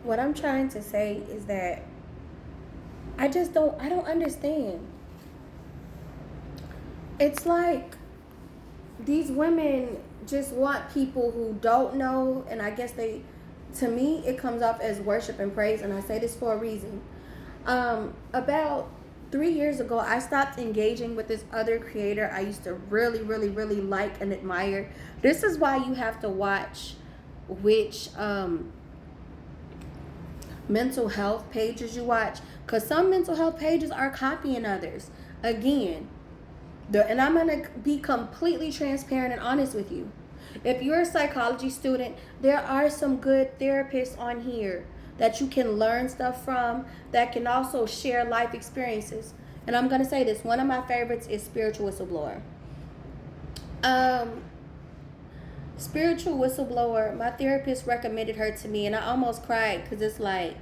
What I'm trying to say is that I don't understand. It's like these women just want people who don't know, and I guess to me, it comes off as worship and praise, and I say this for a reason. About 3 years ago, I stopped engaging with this other creator I used to really, really, really like and admire. This is why you have to watch which mental health pages you watch, because some mental health pages are copying others. Again, and I'm going to be completely transparent and honest with you. If you're a psychology student, there are some good therapists on here that you can learn stuff from, that can also share life experiences. And I'm going to say this, one of my favorites is Spiritual Whistleblower. Spiritual Whistleblower, my therapist recommended her to me, and I almost cried because it's like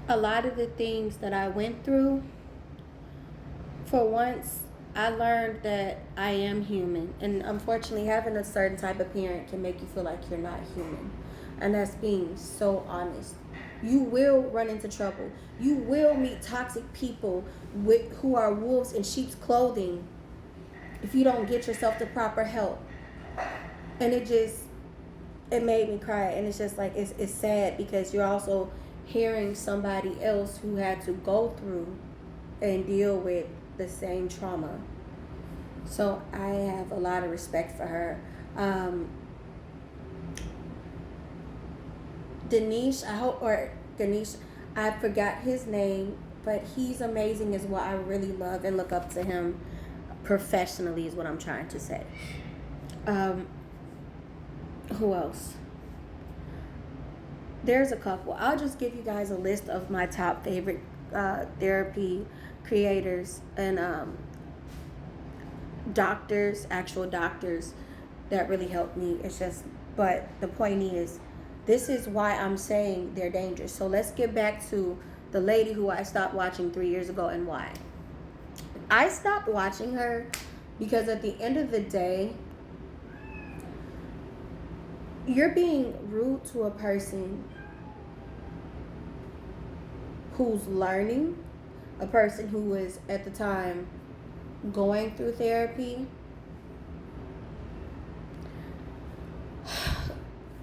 a lot of the things that I went through, for once, I learned that I am human. And unfortunately, having a certain type of parent can make you feel like you're not human. And that's being so honest. You will run into trouble. You will meet toxic people who are wolves in sheep's clothing if you don't get yourself the proper help. And it made me cry. And it's just like, it's sad because you're also hearing somebody else who had to go through and deal with the same trauma. So I have a lot of respect for her. Ganesh, I forgot his name, but he's amazing as well. I really love and look up to him professionally is what I'm trying to say. Who else? There's a couple. I'll just give you guys a list of my top favorite therapy creators and actual doctors that really helped me. It's just, but the point is, this is why I'm saying they're dangerous. So let's get back to the lady who I stopped watching 3 years ago and why. I stopped watching her because at the end of the day, you're being rude to a person who's learning, a person who was at the time going through therapy.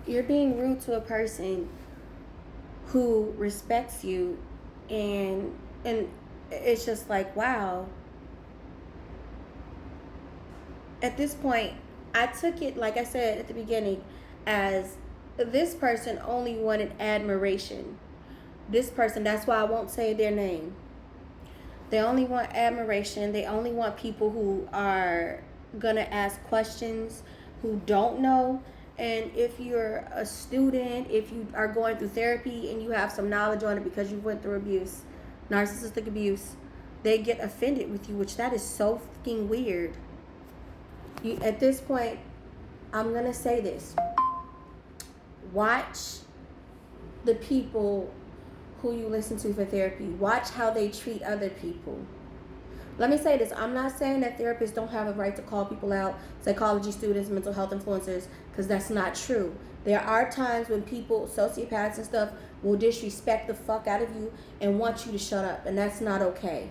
You're being rude to a person who respects you, and it's just like, wow. At this point, I took it, like I said at the beginning, as this person only wanted admiration. This person, that's why I won't say their name. They only want admiration. They only want people who are going to ask questions, who don't know. And if you're a student, if you are going through therapy and you have some knowledge on it because you went through abuse, narcissistic abuse, they get offended with you, which that is so fucking weird. At this point, I'm going to say this. Watch the people who you listen to for therapy. Watch how they treat other people. Let me say this. I'm not saying that therapists don't have a right to call people out, psychology students, mental health influencers, because that's not true. There are times when people, sociopaths and stuff, will disrespect the fuck out of you and want you to shut up, and that's not okay.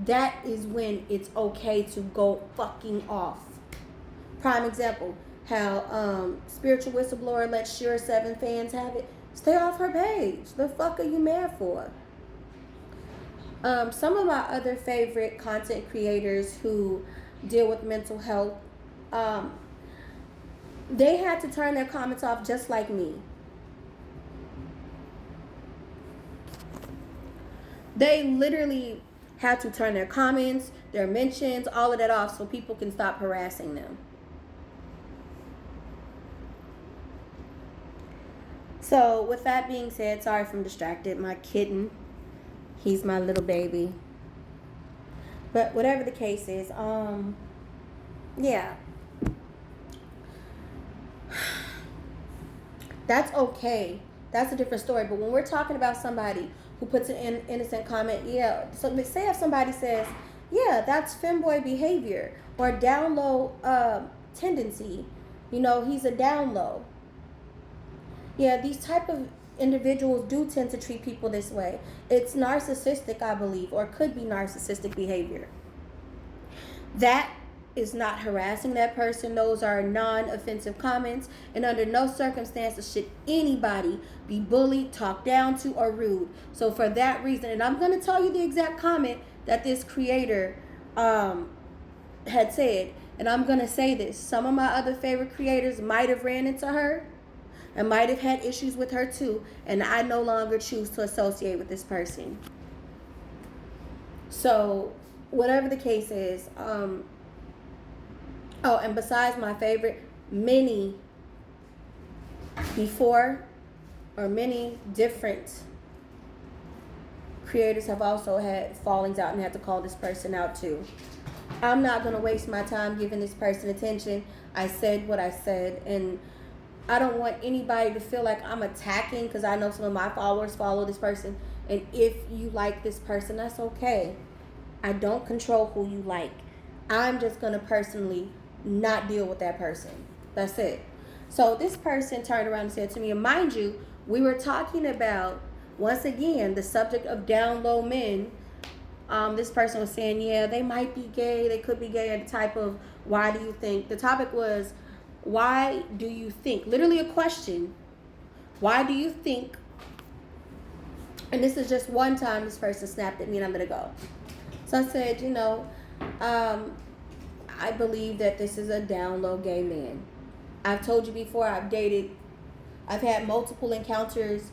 That is when it's okay to go fucking off. Prime example, how Spiritual Whistleblower let Sure 7 fans have it. Stay off her page. The fuck are you mad for? Some of my other favorite content creators who deal with mental health, they had to turn their comments off just like me. They literally had to turn their comments, their mentions, all of that off so people can stop harassing them. So with that being said, sorry if I'm distracted. My kitten, he's my little baby. But whatever the case is, yeah. That's okay. That's a different story. But when we're talking about somebody who puts an innocent comment, yeah. So say if somebody says, yeah, that's femboy behavior or down low tendency. You know, he's a down low. Yeah, these type of individuals do tend to treat people this way. It's narcissistic, I believe, or could be narcissistic behavior. That is not harassing that person. Those are non-offensive comments, and under no circumstances should anybody be bullied, talked down to, or rude. So for that reason, and I'm going to tell you the exact comment that this creator had said, and I'm going to say this. Some of my other favorite creators might have ran into her and might have had issues with her too, and I no longer choose to associate with this person. So whatever the case is, oh, and besides my favorite, many before or many different creators have also had fallings out and had to call this person out too. I'm not going to waste my time giving this person attention. I said what I said, and I don't want anybody to feel like I'm attacking, because I know some of my followers follow this person, and if you like this person, that's okay. I don't control who you like. I'm just going to personally not deal with that person. That's it. So this person turned around and said to me, and mind you, we were talking about, once again, the subject of down low men. This person was saying, yeah, they might be gay, they could be gay, and the type of, why do you think? The topic was, why do you think? Literally a question. Why do you think? And this is just one time this person snapped at me, and I'm going to go. So I said, I believe that this is a down low gay man. I've told you before, I've had multiple encounters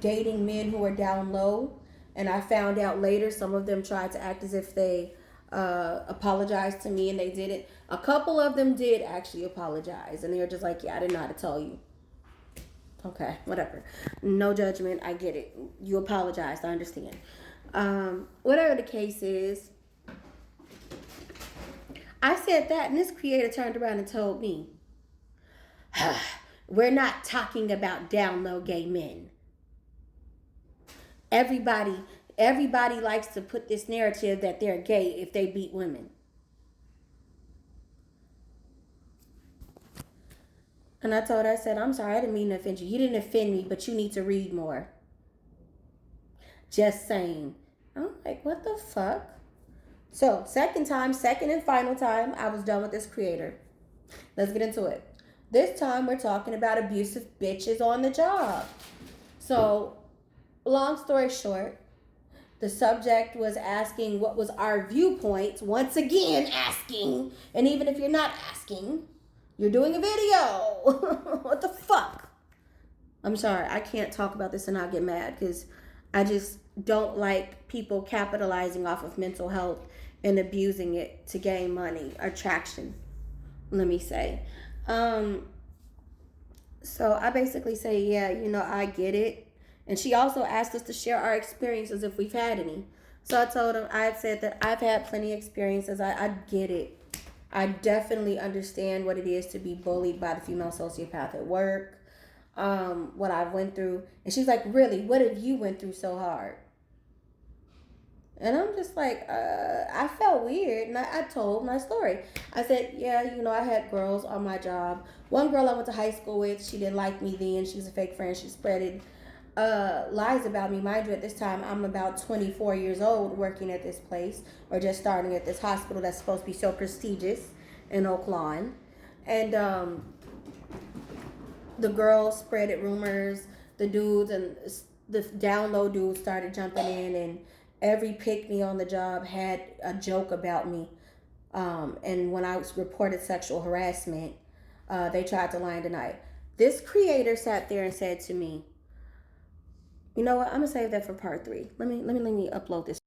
dating men who are down low, and I found out later some of them tried to act as if they apologized to me, and they didn't. A couple of them did actually apologize, and they were just like, yeah, I didn't know how to tell you. Okay, whatever. No judgment. I get it. You apologized. I understand. Whatever the case is, I said that, and this creator turned around and told me, we're not talking about down low gay men. Everybody likes to put this narrative that they're gay if they beat women. And I told her, I said, I'm sorry, I didn't mean to offend you. You didn't offend me, but you need to read more. Just saying. I'm like, what the fuck? So, second and final time, I was done with this creator. Let's get into it. This time, we're talking about abusive bitches on the job. So, long story short, the subject was asking what was our viewpoints. Once again, asking. And even if you're not asking, you're doing a video. What the fuck? I'm sorry, I can't talk about this and not get mad, because I just don't like people capitalizing off of mental health and abusing it to gain money or traction, let me say. So I basically say, yeah, I get it. And she also asked us to share our experiences if we've had any. So I told him, I had said that I've had plenty of experiences. I get it. I definitely understand what it is to be bullied by the female sociopath at work, what I went through. And she's like, really, what have you went through so hard? And I'm just like, I felt weird. And I told my story. I said, yeah, I had girls on my job. One girl I went to high school with, she didn't like me then. She was a fake friend. She spreaded lies about me. Mind you, at this time, I'm about 24 years old working at this place, or just starting at this hospital that's supposed to be so prestigious in Oak Lawn. And the girls spreaded rumors. The dudes and the down low dudes started jumping in, and every pick-me on the job had a joke about me. And when I was reported sexual harassment, they tried to lie and deny it. This creator sat there and said to me, you know what? I'm gonna save that for part 3. Let me upload this.